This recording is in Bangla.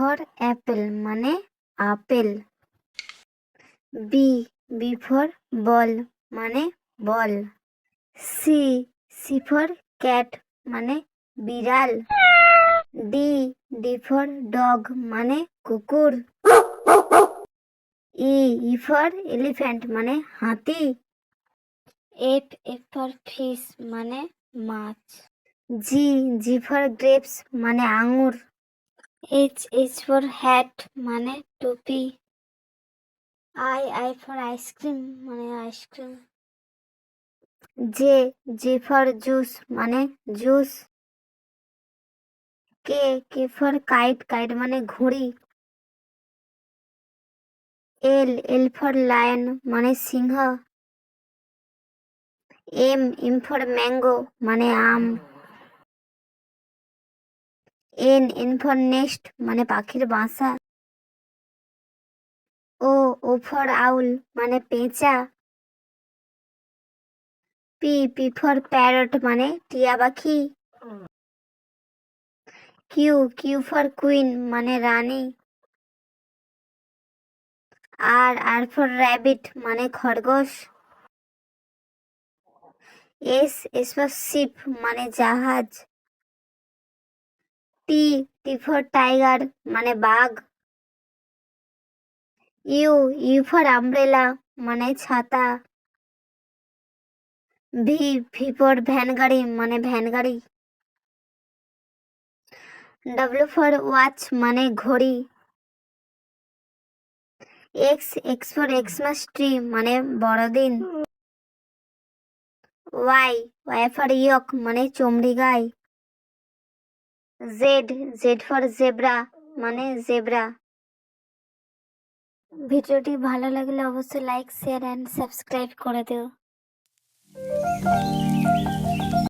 ফর অ্যাপেল মানে আপেল। বি ফর বল মানে বল। সি ফর ক্যাট মানে বিড়াল। ডি ফর ডগ মানে কুকুর। ই ফর এলিফ্যান্ট মানে হাতি। এফ ফর ফিশ মানে মাছ। জি ফর গ্রেপস মানে আঙুর। এইচ ফর হ্যাট মানে টুপি। আই ফর আইসক্রিম মানে আইসক্রিম। জে ফর জুস মানে জুস। কে ফর কাইট মানে ঘুড়ি। এল ফর লায়ন মানে সিংহ। এম ফর ম্যাঙ্গো মানে আম। এন ফর নেস্ট মানে পাখির বাসা। ও ফর আউল মানে পেঁচা। পি ফর প্যারট মানে টিয়া পাখি। কিউ ফর কুইন মানে রানী। আর ফর র্যাবিট মানে খরগোশ। এস ফর শিপ মানে জাহাজ। টি ফর টাইগার মানে বাঘ। ইউ ফর আমব্রেলা মানে ছাতা। ভি ফর ভ্যান গাড়ি মানে ভ্যান গাড়ি। ডাব্লিউ ফর ওয়াচ মানে ঘড়ি। এক্স ফর এক্সমাস ট্রি মানে বড়দিন। ওয়াই ফর ইয়ক মানে চমড়ি গাই। জেড ফর জেব্রা মানে জেব্রা। ভিডিওটি ভালো লাগলে অবশ্যই লাইক শেয়ার অ্যান্ড সাবস্ক্রাইব করে দিও।